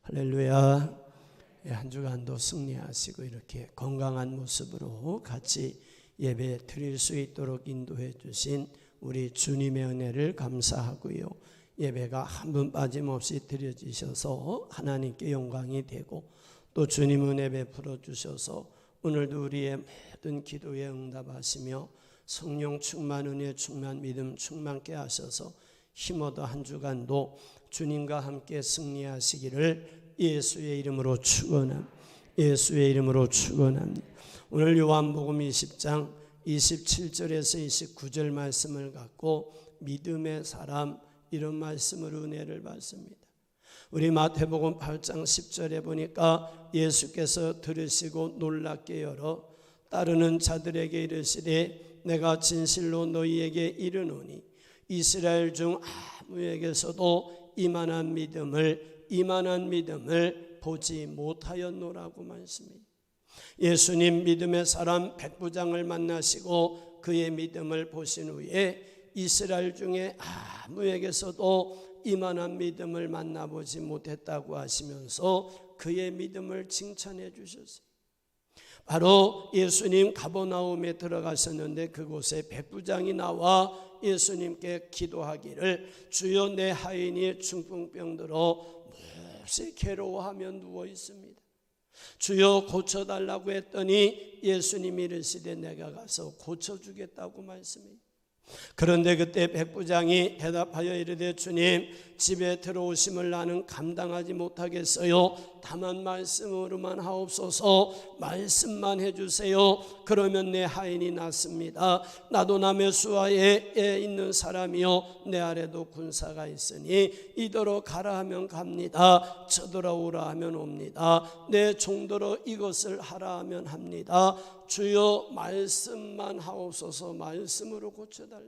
할렐루야. 한 주간도 승리하시고 이렇게 건강한 모습으로 같이 예배 드릴 수 있도록 인도해 주신 우리 주님의 은혜를 감사하고요. 예배가 한 분 빠짐없이 드려지셔서 하나님께 영광이 되고 또 주님 은혜 베풀어 주셔서 오늘도 우리의 모든 기도에 응답하시며 성령 충만, 은혜 충만, 믿음 충만케 하셔서 힘어도 한 주간도 주님과 함께 승리하시기를 예수의 이름으로 축원합니다. 예수의 이름으로 축원합니다. 오늘 요한복음 20장 27절에서 29절 말씀을 갖고 믿음의 사람, 이런 말씀으로 은혜를 받습니다. 우리 마태복음 8장 10절에 보니까 예수께서 들으시고 놀랍게 여러 따르는 자들에게 이르시되 내가 진실로 너희에게 이르노니 이스라엘 중 아무에게서도 이만한 믿음을 보지 못하였노라고 말씀입니다. 예수님 믿음의 사람 백부장을 만나시고 그의 믿음을 보신 후에 이스라엘 중에 아무에게서도 이만한 믿음을 만나보지 못했다고 하시면서 그의 믿음을 칭찬해 주셨어요. 바로 예수님 가버나움에 들어가셨는데 그곳에 백부장이 나와 예수님께 기도하기를 주여 내 하인이 중풍병 들어 몹시 괴로워하며 누워 있습니다. 주여 고쳐달라고 했더니 예수님이 이르시되 내가 가서 고쳐주겠다고 말씀합니다. 그런데 그때 백부장이 대답하여 이르되 주님 집에 들어오심을 나는 감당하지 못하겠어요. 다만 말씀으로만 하옵소서. 말씀만 해주세요. 그러면 내 하인이 낫습니다. 나도 남의 수하에 있는 사람이요 내 아래도 군사가 있으니 이더러 가라 하면 갑니다. 저더러 하면 옵니다. 내 종더러 이것을 하라 하면 합니다. 주여 말씀만 하옵소서. 말씀으로 고쳐달래.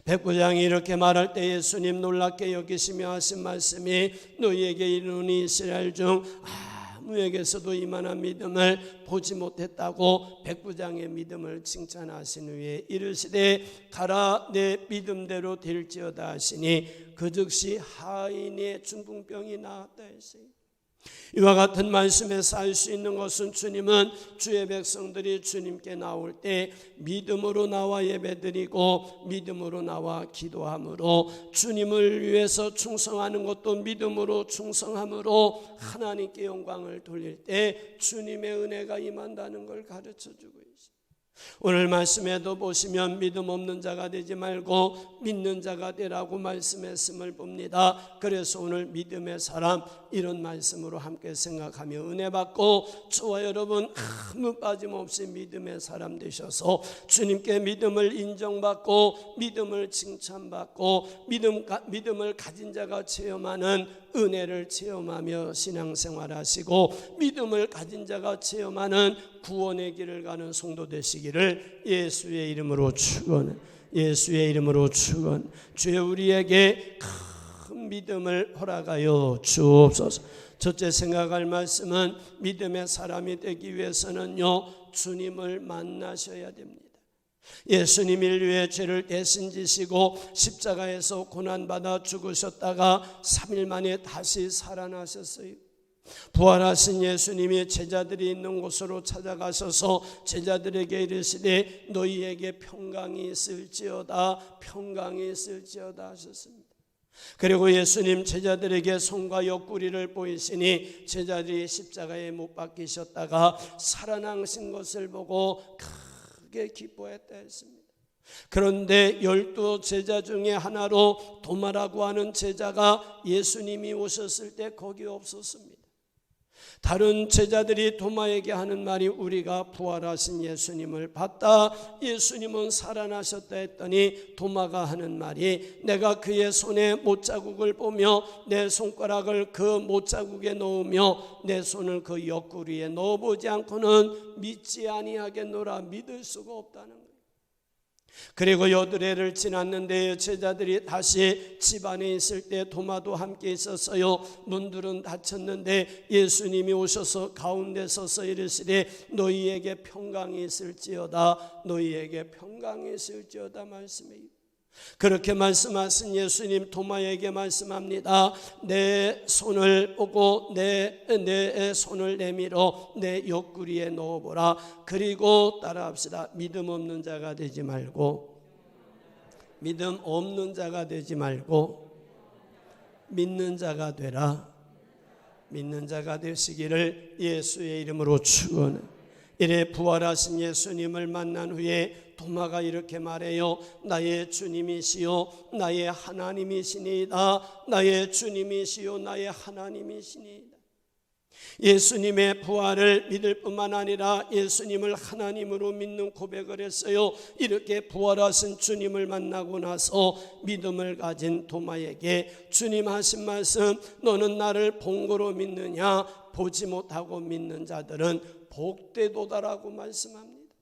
백부장이 이렇게 말할 때 예수님 놀랍게 여기시며 하신 말씀이 너희에게 이르노니 이스라엘 중 아무에게서도 이만한 믿음을 보지 못했다고 백부장의 믿음을 칭찬하신 후에 이르시되 가라 내 믿음대로 될지어다 하시니 그 즉시 하인의 중풍병이 나았다 했어요. 이와 같은 말씀에서 알 수 있는 것은 주님은 주의 백성들이 주님께 나올 때 믿음으로 나와 예배드리고 믿음으로 나와 기도함으로 주님을 위해서 충성하는 것도 믿음으로 충성함으로 하나님께 영광을 돌릴 때 주님의 은혜가 임한다는 걸 가르쳐주고 있습니다. 오늘 말씀에도 보시면 믿음 없는 자가 되지 말고 믿는 자가 되라고 말씀했음을 봅니다. 그래서 오늘 믿음의 사람, 이런 말씀으로 함께 생각하며 은혜 받고 저와 여러분 아무 빠짐없이 믿음의 사람 되셔서 주님께 믿음을 인정받고 믿음을 칭찬받고 믿음을 가진 자가 체험하는 은혜를 체험하며 신앙생활하시고 믿음을 가진 자가 체험하는 구원의 길을 가는 성도 되시기를 예수의 이름으로 축원. 예수의 이름으로 축원. 주여 우리에게 큰 믿음을 허락하여 주옵소서. 첫째 생각할 말씀은 믿음의 사람이 되기 위해서는요 주님을 만나셔야 됩니다. 예수님 인류의 죄를 대신 지시고 십자가에서 고난받아 죽으셨다가 3일 만에 다시 살아나셨어요. 부활하신 예수님이 제자들이 있는 곳으로 찾아가셔서 제자들에게 이르시되 너희에게 평강이 있을지어다, 평강이 있을지어다 하셨습니다. 그리고 예수님 제자들에게 손과 옆구리를 보이시니 제자들이 십자가에 못 박히셨다가 살아나신 것을 보고 크게 기뻐했다 했습니다. 그런데 12 제자 중에 하나로 도마라고 하는 제자가 예수님이 오셨을 때 거기 없었습니다. 다른 제자들이 도마에게 하는 말이 우리가 부활하신 예수님을 봤다, 예수님은 살아나셨다 했더니 도마가 하는 말이 내가 그의 손에 못자국을 보며 내 손가락을 그 못자국에 넣으며 내 손을 그 옆구리에 넣어보지 않고는 믿지 아니하겠노라. 믿을 수가 없다는 거예요. 그리고 여드레를 지났는데 제자들이 다시 집 안에 있을 때 도마도 함께 있었어요. 문들은 닫혔는데 예수님이 오셔서 가운데 서서 이르시되 너희에게 평강이 있을지어다, 너희에게 평강이 있을지어다 말씀해요. 그렇게 말씀하신 예수님 도마에게 말씀합니다. 내 손을 보고 내 손을 내밀어 내 옆구리에 넣어보라. 그리고 따라합시다. 믿음 없는 자가 되지 말고, 믿음 없는 자가 되지 말고 믿는 자가 되라. 믿는 자가 되시기를 예수의 이름으로 축원해. 이래 부활하신 예수님을 만난 후에 도마가 이렇게 말해요. 나의 주님이시요 나의 하나님이시니이다. 나의 주님이시요 나의 하나님이시니이다. 예수님의 부활을 믿을 뿐만 아니라 예수님을 하나님으로 믿는 고백을 했어요. 이렇게 부활하신 주님을 만나고 나서 믿음을 가진 도마에게 주님 하신 말씀, 너는 나를 본 거로 믿느냐? 보지 못하고 믿는 자들은 복되도다라고 말씀합니다.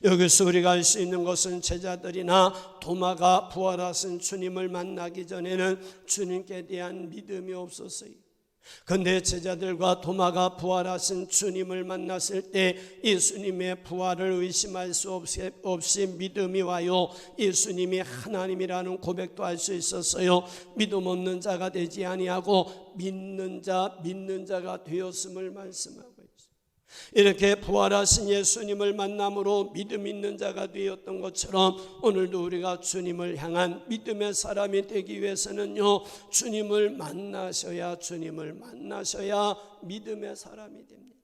여기서 우리가 알 수 있는 것은 제자들이나 도마가 부활하신 주님을 만나기 전에는 주님께 대한 믿음이 없었어요. 그런데 제자들과 도마가 부활하신 주님을 만났을 때 예수님의 부활을 의심할 수 없이 믿음이 와요. 예수님이 하나님이라는 고백도 할 수 있었어요. 믿음 없는 자가 되지 아니하고 믿는 자가 되었음을 말씀하고 있어요. 이렇게 부활하신 예수님을 만남으로 믿음 있는 자가 되었던 것처럼 오늘도 우리가 주님을 향한 믿음의 사람이 되기 위해서는요, 주님을 만나셔야 믿음의 사람이 됩니다.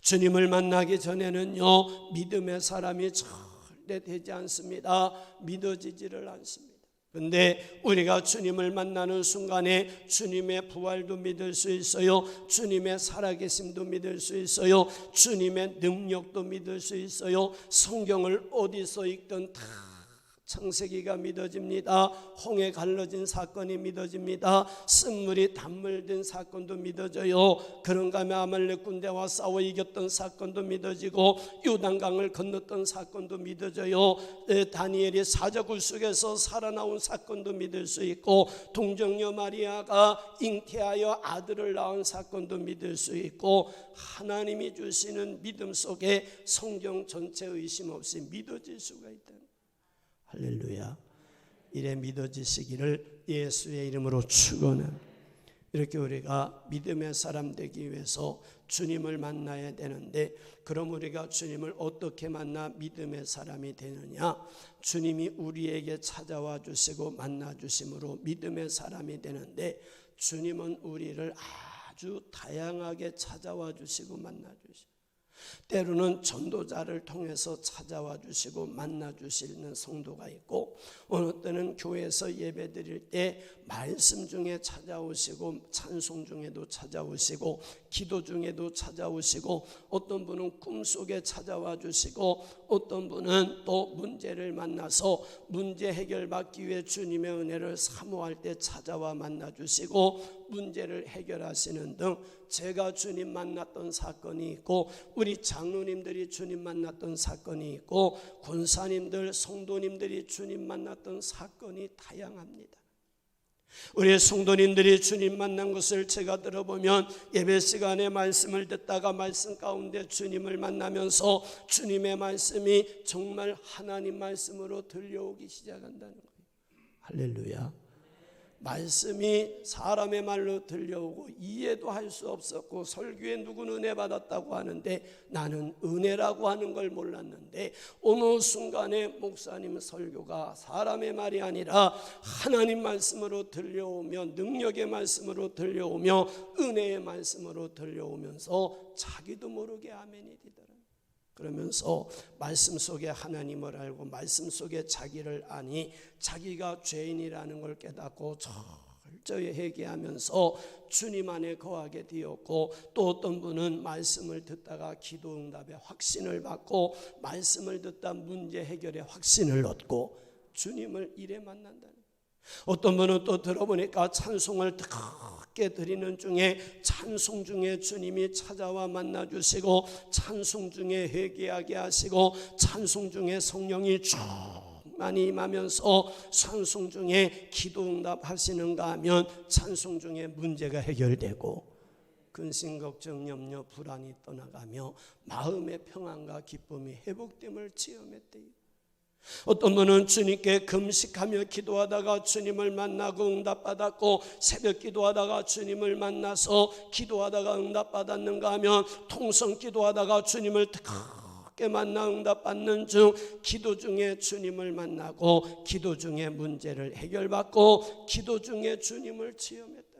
주님을 만나기 전에는요, 믿음의 사람이 절대 되지 않습니다. 믿어지지를 않습니다. 그런데 우리가 주님을 만나는 순간에 주님의 부활도 믿을 수 있어요. 주님의 살아계심도 믿을 수 있어요. 주님의 능력도 믿을 수 있어요. 성경을 어디서 읽든 다 창세기가 믿어집니다. 홍해 갈라진 사건이 믿어집니다. 쓴물이 단물된 사건도 믿어져요. 그런가 하면 아말렉 군대와 싸워 이겼던 사건도 믿어지고 요단강을 건넜던 사건도 믿어져요. 다니엘이 사자굴 속에서 살아나온 사건도 믿을 수 있고 동정녀 마리아가 잉태하여 아들을 낳은 사건도 믿을 수 있고 하나님이 주시는 믿음 속에 성경 전체 의심 없이 믿어질 수가 있다. 할렐루야. 이래 믿어지시기를 예수의 이름으로 축원합니다. 이렇게 우리가 믿음의 사람 되기 위해서 주님을 만나야 되는데, 그럼 우리가 주님을 어떻게 만나 믿음의 사람이 되느냐? 주님이 우리에게 찾아와 주시고 만나 주심으로 믿음의 사람이 되는데, 주님은 우리를 아주 다양하게 찾아와 주시고 만나 주시고, 때로는 전도자를 통해서 찾아와 주시고 만나 주시는 성도가 있고, 어느 때는 교회에서 예배 드릴 때 말씀 중에 찾아오시고 찬송 중에도 찾아오시고 기도 중에도 찾아오시고, 어떤 분은 꿈속에 찾아와 주시고, 어떤 분은 또 문제를 만나서 문제 해결받기 위해 주님의 은혜를 사모할 때 찾아와 만나 주시고 문제를 해결하시는 등, 제가 주님 만났던 사건이 있고 우리 장로님들이 주님 만났던 사건이 있고 권사님들, 성도님들이 주님 만났던 사건이 다양합니다. 우리 성도님들이 주님 만난 것을 제가 들어보면, 예배 시간에 말씀을 듣다가 말씀 가운데 주님을 만나면서 주님의 말씀이 정말 하나님 말씀으로 들려오기 시작한다는 거예요. 할렐루야. 말씀이 사람의 말로 들려오고 이해도 할 수 없었고, 설교에 누구는 은혜 받았다고 하는데 나는 은혜라고 하는 걸 몰랐는데, 어느 순간에 목사님 설교가 사람의 말이 아니라 하나님 말씀으로 들려오며, 능력의 말씀으로 들려오며, 은혜의 말씀으로 들려오면서 자기도 모르게 아멘이 되더라. 그러면서 말씀 속에 하나님을 알고 말씀 속에 자기를 아니 자기가 죄인이라는 걸 깨닫고 철저히 회개하면서 주님 안에 거하게 되었고, 또 어떤 분은 말씀을 듣다가 기도 응답의 확신을 받고 말씀을 듣다 문제 해결의 확신을 얻고 주님을 이래 만난다는 거예요. 어떤 분은 또 들어보니까 찬송을 크게 드리는 중에 찬송 중에 주님이 찾아와 만나 주시고, 찬송 중에 회개하게 하시고, 찬송 중에 성령이 쭉 많이 임하면서 찬송 중에 기도 응답하시는가 하면 찬송 중에 문제가 해결되고 근심 걱정 염려 불안이 떠나가며 마음의 평안과 기쁨이 회복됨을 체험했대요. 어떤 분은 주님께 금식하며 기도하다가 주님을 만나고 응답받았고, 새벽 기도하다가 주님을 만나서 기도하다가 응답받았는가 하면 통성 기도하다가 주님을 뜨겁게 만나 응답받는 중, 기도 중에 주님을 만나고 기도 중에 문제를 해결받고 기도 중에 주님을 체험했다는,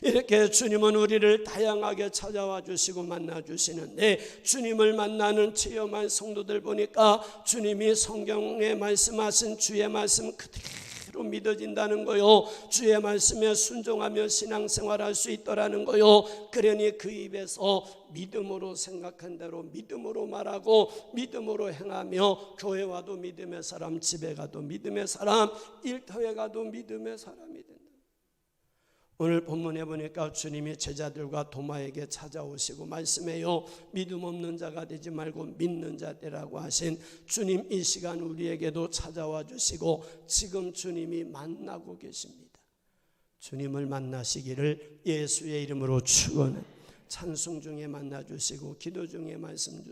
이렇게 주님은 우리를 다양하게 찾아와 주시고 만나 주시는데, 주님을 만나는 체험한 성도들 보니까 주님이 성경에 말씀하신 주의 말씀 그대로 믿어진다는 거요, 주의 말씀에 순종하며 신앙생활할 수 있더라는 거요. 그러니 그 입에서 믿음으로 생각한 대로 믿음으로 말하고 믿음으로 행하며, 교회 와도 믿음의 사람, 집에 가도 믿음의 사람, 일터에 가도 믿음의 사람이 된다. 오늘 본문에 보니까 주님이 제자들과 도마에게 찾아오시고 말씀해요. 믿음 없는 자가 되지 말고 믿는 자 되라고 하신 주님, 이 시간 우리에게도 찾아와 주시고 지금 주님이 만나고 계십니다. 주님을 만나시기를 예수의 이름으로 축원해. 찬송 중에 만나주시고 기도 중에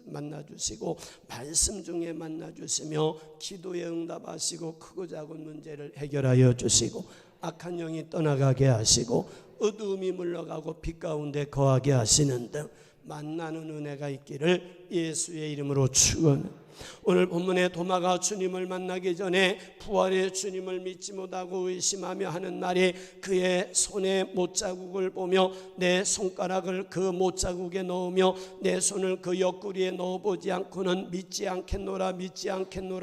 만나주시고 말씀 중에 만나주시며 기도에 응답하시고 크고 작은 문제를 해결하여 주시고 악한 영이 떠나가게 하시고 어두움이 물러가고 빛 가운데 거하게 하시는 등 만나는 은혜가 있기를 예수의 이름으로 축원해. 오늘 본문에 도마가 주님을 만나기 전에 부활의 주님을 믿지 못하고 의심하며 하는 날에 그의 손에 못자국을 보며 내 손가락을 그 못자국에 넣으며 내 손을 그 옆구리에 넣어보지 않고는 믿지 않겠노라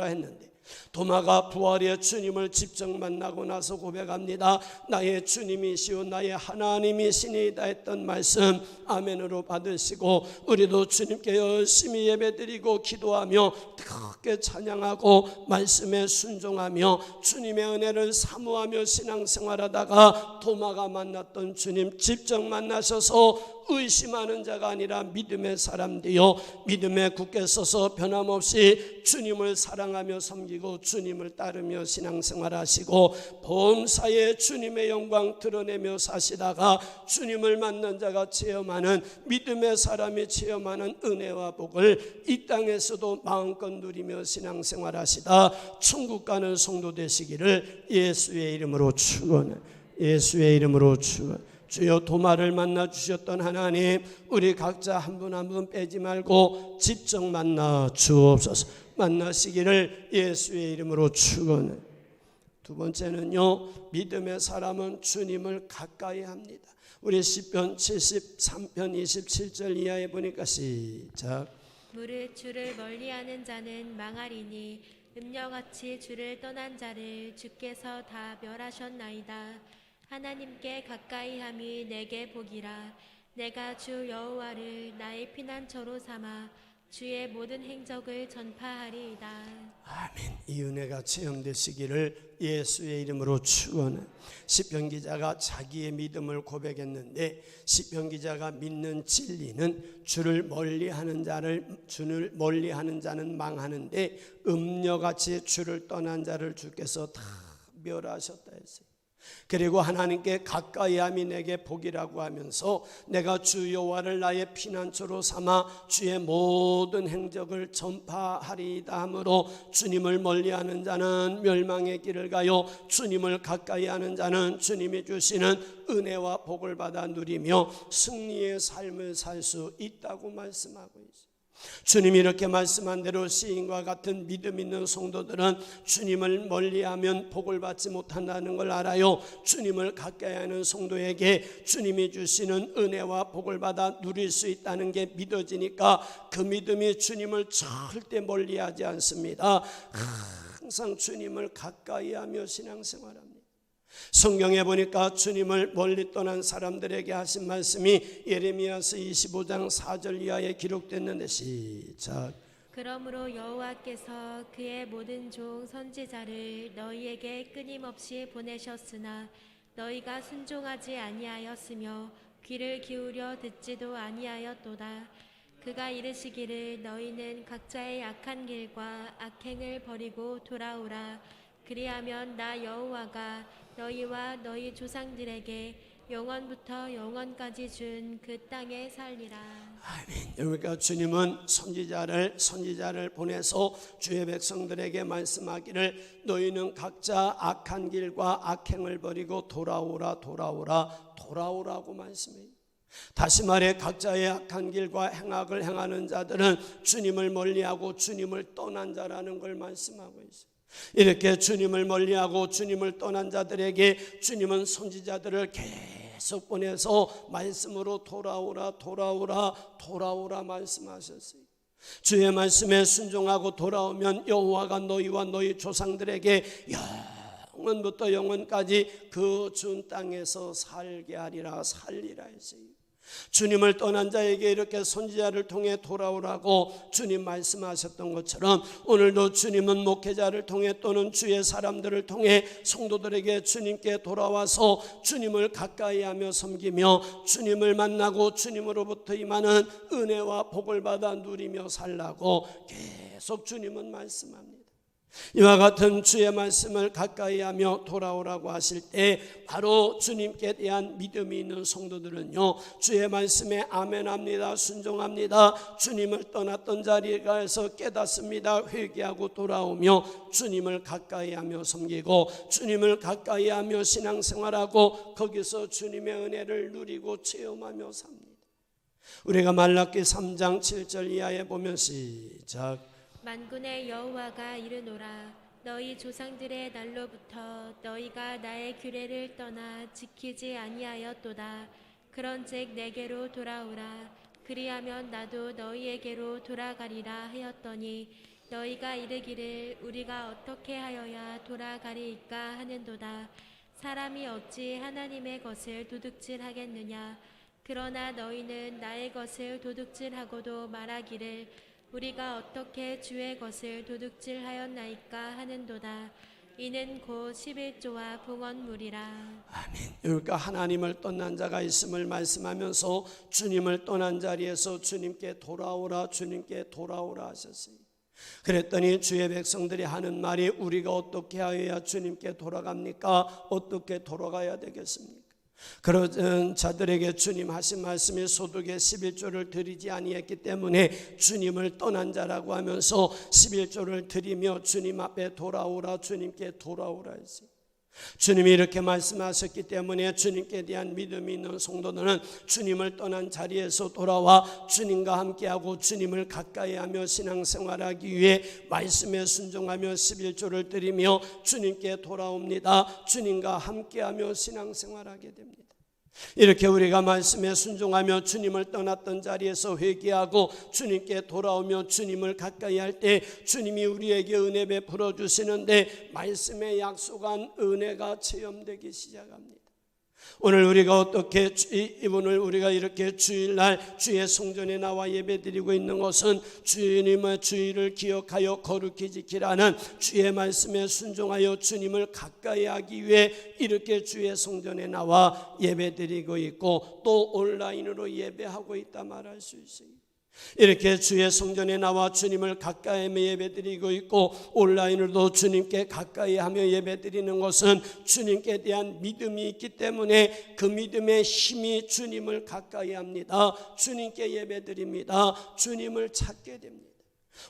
했는데, 도마가 부활의 주님을 직접 만나고 나서 고백합니다. 나의 주님이시오 나의 하나님이시니이다 했던 말씀 아멘으로 받으시고, 우리도 주님께 열심히 예배드리고 기도하며 뜨겁게 찬양하고 말씀에 순종하며 주님의 은혜를 사모하며 신앙생활하다가 도마가 만났던 주님 직접 만나셔서 의심하는 자가 아니라 믿음의 사람 되어 믿음에 굳게 서서 변함없이 주님을 사랑하며 섬기고 주님을 따르며 신앙생활하시고 범사에 주님의 영광 드러내며 사시다가 주님을 만난 자가 체험하는, 믿음의 사람이 체험하는 은혜와 복을 이 땅에서도 마음껏 누리며 신앙생활하시다 천국 가는 성도 되시기를 예수의 이름으로 축원해. 예수의 이름으로 축원해. 주여, 도마를 만나 주셨던 하나님, 우리 각자 한 분 한 분 빼지 말고 직접 만나 주옵소서. 만나시기를 예수의 이름으로 축원해. 두 번째는요, 믿음의 사람은 주님을 가까이 합니다. 우리 시편 73편 27절 이하에 보니까 시작. 무릇 주를 멀리하는 자는 망하리니 음녀같이 주를 떠난 자를 주께서 다 멸하셨나이다. 하나님께 가까이함이 내게 복이라. 내가 주 여호와를 나의 피난처로 삼아 주의 모든 행적을 전파하리이다. 아멘. 이 은혜가 체험되시기를 예수의 이름으로 축원해. 시편 기자가 자기의 믿음을 고백했는데, 시편 기자가 믿는 진리는 주를 멀리하는 자는 망하는데 음녀같이 주를 떠난 자를 주께서 다 멸하셨다 했어요. 그리고 하나님께 가까이함이 내게 복이라고 하면서 내가 주 여호와를 나의 피난처로 삼아 주의 모든 행적을 전파하리이다 하므로, 주님을 멀리하는 자는 멸망의 길을 가요 주님을 가까이하는 자는 주님이 주시는 은혜와 복을 받아 누리며 승리의 삶을 살 수 있다고 말씀하고 있어요. 주님이 이렇게 말씀한 대로 시인과 같은 믿음 있는 성도들은 주님을 멀리하면 복을 받지 못한다는 걸 알아요. 주님을 가까이 하는 성도에게 주님이 주시는 은혜와 복을 받아 누릴 수 있다는 게 믿어지니까 그 믿음이 주님을 절대 멀리하지 않습니다. 항상 주님을 가까이 하며 신앙생활합니다. 성경에 보니까 주님을 멀리 떠난 사람들에게 하신 말씀이 예레미야서 25장 4절 이하에 기록됐는데 시작. 그러므로 여호와께서 그의 모든 종 선지자를 너희에게 끊임없이 보내셨으나 너희가 순종하지 아니하였으며 귀를 기울여 듣지도 아니하였도다. 그가 이르시기를 너희는 각자의 악한 길과 악행을 버리고 돌아오라. 그리하면 나 여호와가 너희와 너희 조상들에게 영원부터 영원까지 준 그 땅에 살리라. 아멘. 그러니까 주님은 선지자를 보내서 주의 백성들에게 말씀하기를 너희는 각자 악한 길과 악행을 버리고 돌아오라고 말씀해요. 다시 말해 각자의 악한 길과 행악을 행하는 자들은 주님을 멀리하고 주님을 떠난 자라는 걸 말씀하고 있어요. 이렇게 주님을 멀리하고 주님을 떠난 자들에게 주님은 선지자들을 계속 보내서 말씀으로 돌아오라 말씀하셨어요. 주의 말씀에 순종하고 돌아오면 여호와가 너희와 너희 조상들에게 영원부터 영원까지 그 준 땅에서 살리라 했어요. 주님을 떠난 자에게 이렇게 선지자를 통해 돌아오라고 주님 말씀하셨던 것처럼 오늘도 주님은 목회자를 통해 또는 주의 사람들을 통해 성도들에게 주님께 돌아와서 주님을 가까이하며 섬기며 주님을 만나고 주님으로부터 임하는 은혜와 복을 받아 누리며 살라고 계속 주님은 말씀합니다. 이와 같은 주의 말씀을 가까이하며 돌아오라고 하실 때 바로 주님께 대한 믿음이 있는 성도들은요 주의 말씀에 아멘합니다. 순종합니다. 주님을 떠났던 자리에서 깨닫습니다. 회개하고 돌아오며 주님을 가까이하며 섬기고 주님을 가까이하며 신앙생활하고 거기서 주님의 은혜를 누리고 체험하며 삽니다. 우리가 말라기 3장 7절 이하에 보면 시작. 만군의 여호와가 이르노라 너희 조상들의 날로부터 너희가 나의 규례를 떠나 지키지 아니하였도다. 그런즉 내게로 돌아오라. 그리하면 나도 너희에게로 돌아가리라 하였더니 너희가 이르기를 우리가 어떻게 하여야 돌아가리이까 하는도다. 사람이 어찌 하나님의 것을 도둑질하겠느냐. 그러나 너희는 나의 것을 도둑질하고도 말하기를 우리가 어떻게 주의 것을 도둑질하였나이까 하는도다. 이는 곧 11조와 봉헌물이라. 아멘. 그러니까 하나님을 떠난 자가 있음을 말씀하면서 주님을 떠난 자리에서 주님께 돌아오라 하셨어요. 그랬더니 주의 백성들이 하는 말이 우리가 어떻게 하여야 주님께 돌아갑니까? 어떻게 돌아가야 되겠습니까? 그런 자들에게 주님 하신 말씀이 소득의 11조를 드리지 아니했기 때문에 주님을 떠난 자라고 하면서 11조를 드리며 주님 앞에 주님께 돌아오라 했어요. 주님이 이렇게 말씀하셨기 때문에 주님께 대한 믿음이 있는 성도들은 주님을 떠난 자리에서 돌아와 주님과 함께하고 주님을 가까이하며 신앙생활하기 위해 말씀에 순종하며 11조를 드리며 주님께 돌아옵니다. 주님과 함께하며 신앙생활하게 됩니다. 이렇게 우리가 말씀에 순종하며 주님을 떠났던 자리에서 회개하고 주님께 돌아오며 주님을 가까이 할 때 주님이 우리에게 은혜 베풀어 주시는데 말씀에 약속한 은혜가 체험되기 시작합니다. 오늘 우리가 우리가 이렇게 주일날 주의 성전에 나와 예배드리고 있는 것은 주님의 주일을 기억하여 거룩히 지키라는 주의 말씀에 순종하여 주님을 가까이 하기 위해 이렇게 주의 성전에 나와 예배드리고 있고 또 온라인으로 예배하고 있다 말할 수 있어요. 이렇게 주의 성전에 나와 주님을 가까이하며 예배드리고 있고 온라인으로도 주님께 가까이하며 예배드리는 것은 주님께 대한 믿음이 있기 때문에 그 믿음의 힘이 주님을 가까이합니다. 주님께 예배드립니다. 주님을 찾게 됩니다.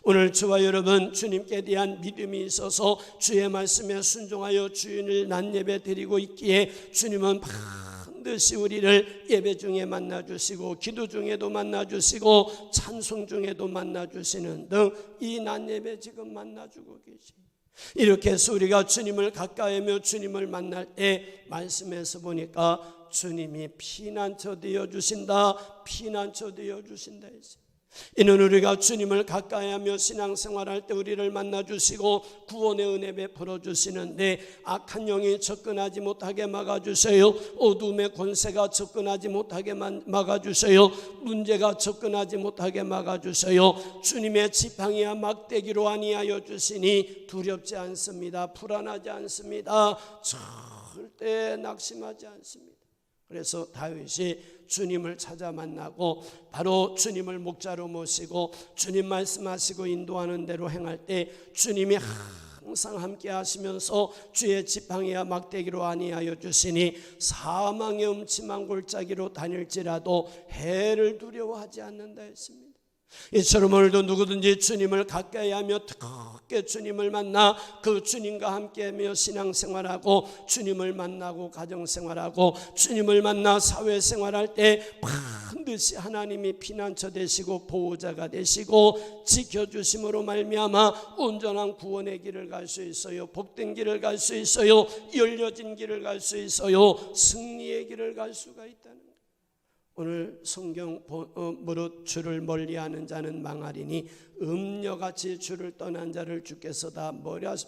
오늘 저와 여러분 주님께 대한 믿음이 있어서 주의 말씀에 순종하여 주인을 낮예배 드리고 있기에 주님은 반드시 우리를 예배 중에 만나주시고 기도 중에도 만나주시고 찬송 중에도 만나주시는 등 이 낮예배 지금 만나주고 계십니다. 이렇게 해서 우리가 주님을 가까이하며 주님을 만날 때 말씀에서 보니까 주님이 피난처 되어주신다 했어요. 이는 우리가 주님을 가까이하며 신앙생활할 때 우리를 만나주시고 구원의 은혜 베풀어 주시는데 악한 영이 접근하지 못하게 막아주세요. 어둠의 권세가 접근하지 못하게 막아주세요. 문제가 접근하지 못하게 막아주세요. 주님의 지팡이와 막대기로 아니하여 주시니 두렵지 않습니다. 불안하지 않습니다. 절대 낙심하지 않습니다. 그래서 다윗이 주님을 찾아 만나고 바로 주님을 목자로 모시고 주님 말씀하시고 인도하는 대로 행할 때 주님이 항상 함께 하시면서 주의 지팡이와 막대기로 안위하여 주시니 사망의 음침한 골짜기로 다닐지라도 해를 두려워하지 않는다 했습니다. 이처럼 오늘도 누구든지 주님을 가까이 하며 뜨겁게 주님을 만나 그 주님과 함께하며 신앙생활하고 주님을 만나고 가정생활하고 주님을 만나 사회생활할 때 반드시 하나님이 피난처 되시고 보호자가 되시고 지켜주심으로 말미암아 온전한 구원의 길을 갈 수 있어요. 복된 길을 갈 수 있어요. 열려진 길을 갈 수 있어요. 승리의 길을 갈 수가 있다는 거예요. 오늘 성경 무릇 주를 멀리하는 자는 망하리니 음녀같이 주를 떠난 자를 주께서 다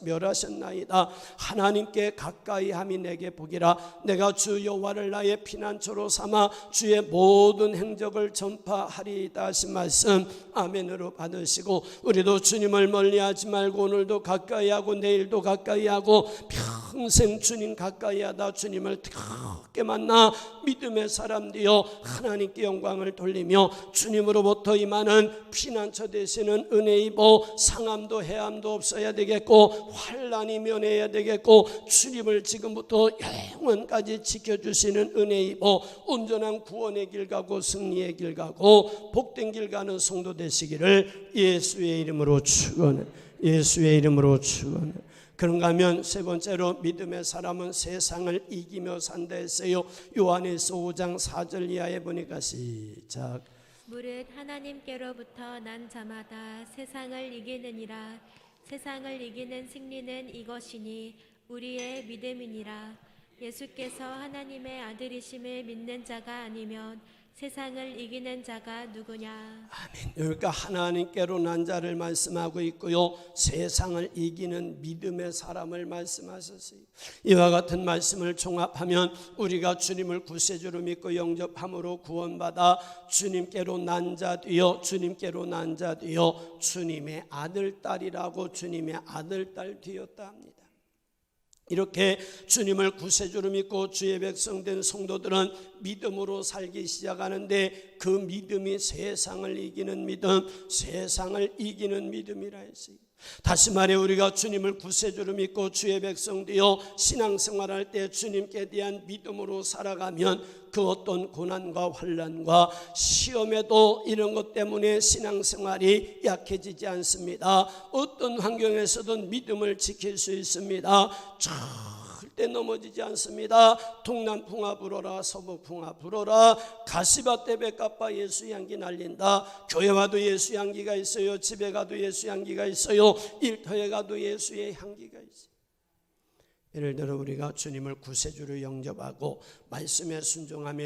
멸하셨나이다. 하나님께 가까이 함이 내게 복이라. 내가 주 여호와를 나의 피난처로 삼아 주의 모든 행적을 전파하리이다 하신 말씀 아멘으로 받으시고, 우리도 주님을 멀리하지 말고 오늘도 가까이 하고 내일도 가까이 하고 평생 주님 가까이 하다 주님을 뜨겁게 만나 믿음의 사람 되어 하나님께 영광을 돌리며 주님으로부터 임하는 피난처 되시는 은혜 입어 상함도 해함도 없어야 되겠고 환난이 면해야 되겠고 주님을 지금부터 영원까지 지켜주시는 은혜 입어 온전한 구원의 길 가고 승리의 길 가고 복된 길 가는 성도 되시기를 예수의 이름으로 축원해. 예수의 이름으로 축원해. 그런가 하면 세 번째로 믿음의 사람은 세상을 이기며 산다 했어요. 요한일서 5장 4절 이하에 보니까 시작. 무릇 하나님께로부터 난 자마다 세상을 이기느니라. 세상을 이기는 승리는 이것이니 우리의 믿음이니라. 예수께서 하나님의 아들이심을 믿는 자가 아니면 세상을 이기는 자가 누구냐. 아멘. 그러니까 하나님께로 난 자를 말씀하고 있고요, 세상을 이기는 믿음의 사람을 말씀하셨어요. 이와 같은 말씀을 종합하면 우리가 주님을 구세주로 믿고 영접함으로 구원받아 주님께로 난 자 되어 주님께로 난 자 되어 주님의 아들 딸이라고 주님의 아들 딸 되었다 합니다. 이렇게 주님을 구세주로 믿고 주의 백성 된 성도들은 믿음으로 살기 시작하는데 그 믿음이 세상을 이기는 믿음, 세상을 이기는 믿음이라 했어요. 다시 말해 우리가 주님을 구세주로 믿고 주의 백성 되어 신앙생활할 때 주님께 대한 믿음으로 살아가면 그 어떤 고난과 환난과 시험에도 이런 것 때문에 신앙생활이 약해지지 않습니다. 어떤 환경에서든 믿음을 지킬 수 있습니다. 절대 넘어지지 않습니다. 동남풍아 불어라 서북풍아 불어라. 가시밭대 백가빠 예수 향기 날린다. 교회 와도 예수 향기가 있어요. 집에 가도 예수 향기가 있어요. 일터에 가도 예수의 향기가 있어요. 예를 들어 우리가 주님을 구세주로 영접하고 말씀에 순종하며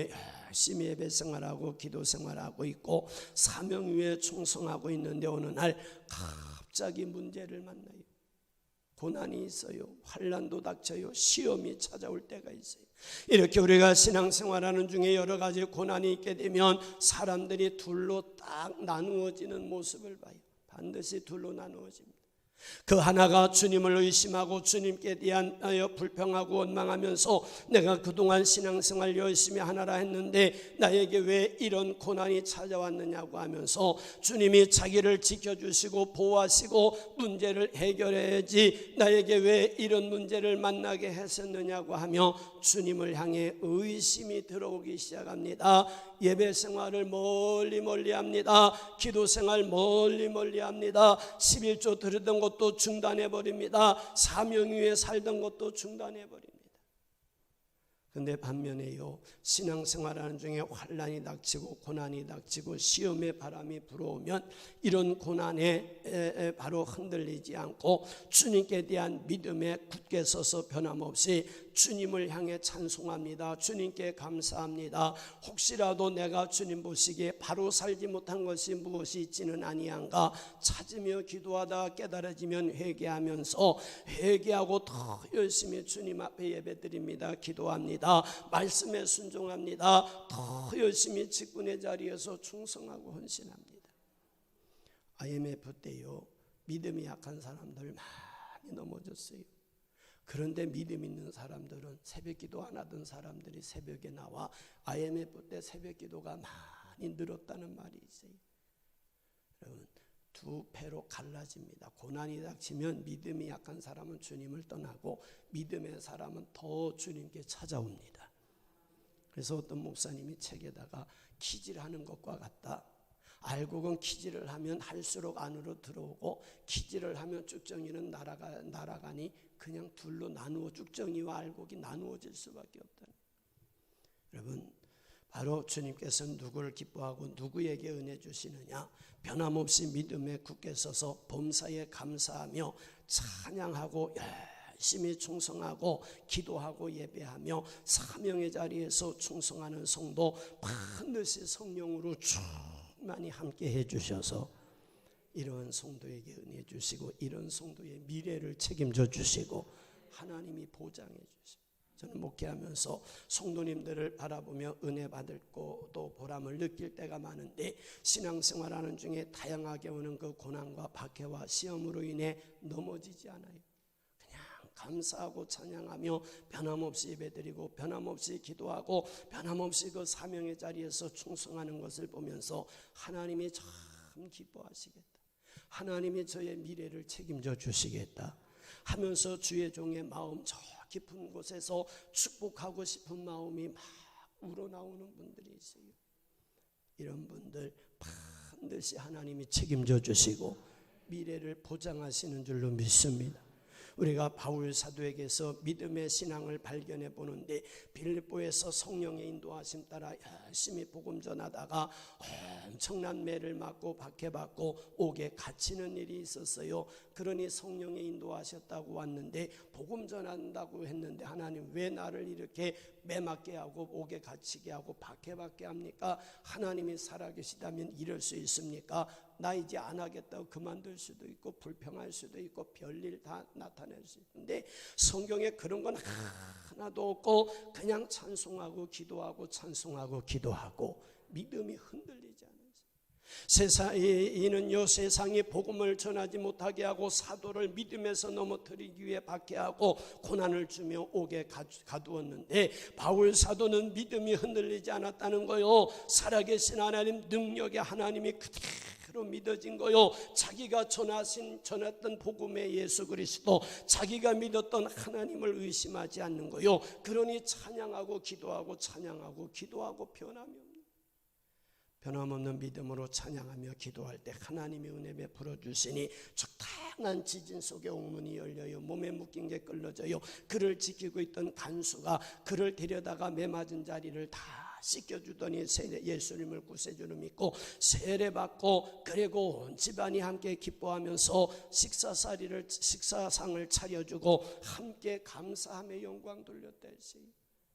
열심히 예배 생활하고 기도 생활하고 있고 사명 위에 충성하고 있는데 어느 날 갑자기 문제를 만나요. 고난이 있어요. 환난도 닥쳐요. 시험이 찾아올 때가 있어요. 이렇게 우리가 신앙생활하는 중에 여러 가지 고난이 있게 되면 사람들이 둘로 딱 나누어지는 모습을 봐요. 반드시 둘로 나누어집니다. 그 하나가 주님을 의심하고 주님께 대한 불평하고 원망하면서 내가 그동안 신앙생활 열심히 하나라 했는데 나에게 왜 이런 고난이 찾아왔느냐고 하면서 주님이 자기를 지켜주시고 보호하시고 문제를 해결해야지 나에게 왜 이런 문제를 만나게 했었느냐고 하며 주님을 향해 의심이 들어오기 시작합니다. 예배 생활을 멀리 합니다. 기도 생활 멀리 합니다. 11조 드리던 것도 중단해버립니다. 사명 위에 살던 것도 중단해버립니다. 그런데 반면에요, 신앙생활하는 중에 환난이 닥치고 고난이 닥치고 시험의 바람이 불어오면 이런 고난에 바로 흔들리지 않고 주님께 대한 믿음에 굳게 서서 변함없이 주님을 향해 찬송합니다. 주님께 감사합니다. 혹시라도 내가 주님 보시기에 바로 살지 못한 것이 무엇이 있지는 아니한가 찾으며 기도하다 깨달아지면 회개하면서 회개하고 더 열심히 주님 앞에 예배드립니다. 기도합니다. 말씀에 순종합니다. 더 열심히 직분의 자리에서 충성하고 헌신합니다. IMF 때요, 믿음이 약한 사람들 많이 넘어졌어요. 그런데 믿음 있는 사람들은 새벽 기도 안 하던 사람들이 새벽에 나와 IMF 때 새벽 기도가 많이 늘었다는 말이 있어요. 여러분, 두 패로 갈라집니다. 고난이 닥치면 믿음이 약한 사람은 주님을 떠나고 믿음의 사람은 더 주님께 찾아옵니다. 그래서 어떤 목사님이 책에다가 키질하는 것과 같다. 알곡은 키질을 하면 할수록 안으로 들어오고 키질을 하면 쭉정이는 날아가니 그냥 둘로 나누어 쭉정이와 알곡이 나누어질 수밖에 없다. 여러분, 바로 주님께서는 누구를 기뻐하고 누구에게 은혜 주시느냐? 변함없이 믿음에 굳게 서서 범사에 감사하며 찬양하고 열심히 충성하고 기도하고 예배하며 사명의 자리에서 충성하는 성도, 반드시 성령으로 충만히 함께 해주셔서 이런 성도에게 은혜 주시고 이런 성도의 미래를 책임져 주시고 하나님이 보장해 주시고, 저는 목회하면서 성도님들을 바라보며 은혜 받을 또 보람을 느낄 때가 많은데, 신앙생활하는 중에 다양하게 오는 그 고난과 박해와 시험으로 인해 넘어지지 않아요. 그냥 감사하고 찬양하며 변함없이 예배드리고 변함없이 기도하고 변함없이 그 사명의 자리에서 충성하는 것을 보면서 하나님이 참 기뻐하시겠다, 하나님이 저의 미래를 책임져 주시겠다 하면서 주의 종의 마음 저 깊은 곳에서 축복하고 싶은 마음이 막 우러나오는 분들이 있어요. 이런 분들 반드시 하나님이 책임져 주시고 미래를 보장하시는 줄로 믿습니다. 우리가 바울 사도에게서 믿음의 신앙을 발견해 보는데, 빌립보에서 성령의 인도하심 따라 열심히 복음 전하다가 엄청난 매를 맞고 박해받고 옥에 갇히는 일이 있었어요. 그러니 성령의 인도하셨다고 왔는데, 복음 전한다고 했는데 하나님 왜 나를 이렇게 매 맞게 하고 옥에 갇히게 하고 박해받게 합니까? 하나님이 살아계시다면 이럴 수 있습니까? 나 이제 안 하겠다고 그만둘 수도 있고 불평할 수도 있고 별일 다 나타낼 수 있는데, 성경에 그런 건 하나도 없고 그냥 찬송하고 기도하고 찬송하고 기도하고 믿음이 흔들리지 않아요. 이는요, 세상이 복음을 전하지 못하게 하고 사도를 믿음에서 넘어뜨리기 위해 박해하고 고난을 주며 옥에 가두었는데, 바울 사도는 믿음이 흔들리지 않았다는 거요. 살아계신 하나님 능력의 하나님이 그대로 믿어진 거요. 자기가 전했던 복음의 예수 그리스도, 자기가 믿었던 하나님을 의심하지 않는 거요. 그러니 찬양하고 기도하고 찬양하고 기도하고 변함없는 믿음으로 찬양하며 기도할 때 하나님의 은혜 베풀어 주시니 적당한 지진 속에 옥문이 열려요. 몸에 묶인 게 끌어져요. 그를 지키고 있던 간수가 그를 데려다가 매맞은 자리를 다 씻겨주더니 예수님을 구세주로 믿고 세례받고, 그리고 온 집안이 함께 기뻐하면서 식사상을 차려주고 함께 감사하며 영광 돌렸다 했어요.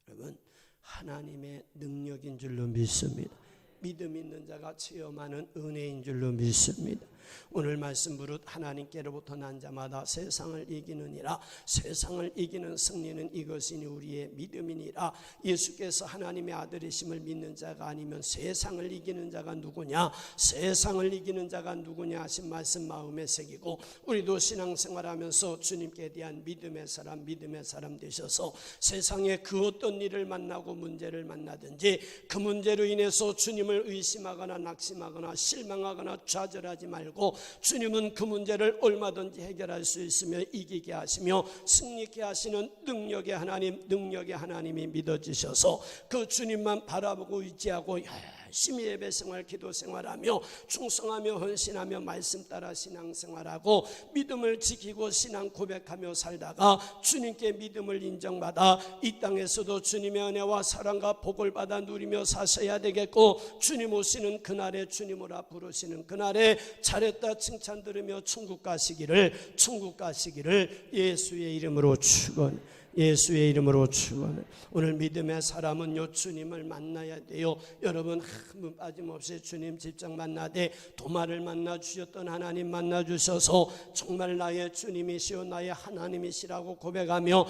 여러분, 하나님의 능력인 줄로 믿습니다. 믿음 있는 자가 체험하는 은혜인 줄로 믿습니다. 오늘 말씀 무릇 하나님께로부터 난 자마다 세상을 이기느니라. 세상을 이기는 승리는 이것이니 우리의 믿음이니라. 예수께서 하나님의 아들이심을 믿는 자가 아니면 세상을 이기는 자가 누구냐, 세상을 이기는 자가 누구냐 하신 말씀 마음에 새기고, 우리도 신앙생활하면서 주님께 대한 믿음의 사람 되셔서 세상에 그 어떤 일을 만나고 문제를 만나든지 그 문제로 인해서 주님을 의심하거나 낙심하거나 실망하거나 좌절하지 말고, 주님은 그 문제를 얼마든지 해결할 수 있으며 이기게 하시며 승리케 하시는 능력의 하나님이 믿어지셔서 그 주님만 바라보고 의지하고 열심히 예배생활 기도생활하며 충성하며 헌신하며 말씀 따라 신앙생활하고 믿음을 지키고 신앙 고백하며 살다가 주님께 믿음을 인정받아 이 땅에서도 주님의 은혜와 사랑과 복을 받아 누리며 사셔야 되겠고, 주님 오시는 그날에 주님으로 부르시는 그날에 잘했다 칭찬 들으며 천국 가시기를 예수의 이름으로 축원해. 오늘 믿음의 사람은요, 주님을 만나야 돼요. 여러분, 한 분 빠짐없이 주님 직접 만나되 도마를 만나 주셨던 하나님 만나 주셔서 정말 나의 주님이시오 나의 하나님이시라고 고백하며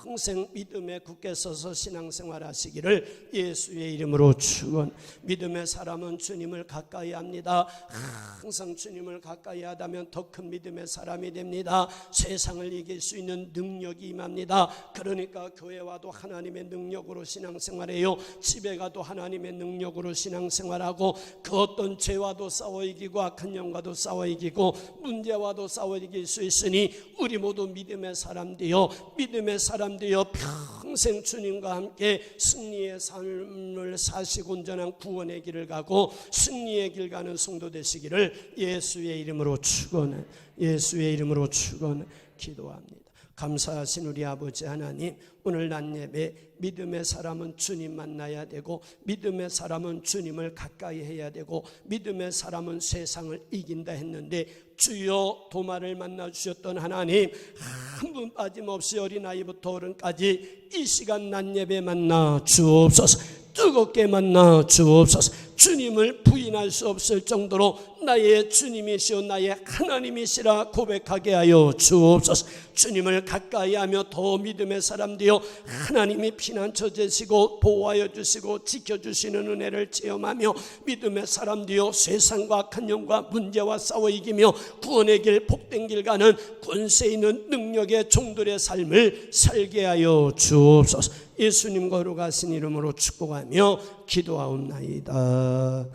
평생 믿음에 굳게 서서 신앙생활 하시기를 예수의 이름으로 축원. 믿음의 사람은 주님을 가까이 합니다. 항상 주님을 가까이 하다면 더 큰 믿음의 사람이 됩니다. 세상을 이길 수 있는 능력이 임합니다. 그러니까 교회 와도 하나님의 능력으로 신앙생활해요. 집에 가도 하나님의 능력으로 신앙생활하고 그 어떤 죄와도 싸워 이기고 악한 영과도 싸워 이기고 문제와도 싸워 이길 수 있으니 우리 모두 믿음의 사람 되어 평생 주님과 함께 승리의 삶을 사시고 온전한 구원의 길을 가고 승리의 길 가는 성도 되시기를 예수의 이름으로 축원해 기도합니다. 감사하신 우리 아버지 하나님, 오늘 낮 예배 믿음의 사람은 주님 만나야 되고 믿음의 사람은 주님을 가까이 해야 되고 믿음의 사람은 세상을 이긴다 했는데 주여 도마를 만나 주셨던 하나님, 한 분 빠짐없이 어린아이부터 어른까지 이 시간 낮 예배 만나 주옵소서. 뜨겁게 만나 주옵소서. 주님을 부인할 수 없을 정도로 나의 주님이시오 나의 하나님이시라 고백하게 하여 주옵소서. 주님을 가까이 하며 더 믿음의 사람 되어 하나님이 피난처 되시고 보호하여 주시고 지켜주시는 은혜를 체험하며 믿음의 사람 되어 세상과 악한 영과 문제와 싸워 이기며 구원의 길 복된 길 가는 권세 있는 능력의 종들의 삶을 살게 하여 주옵소서. 예수님 거룩하신 이름으로 축복하며 기도하옵나이다.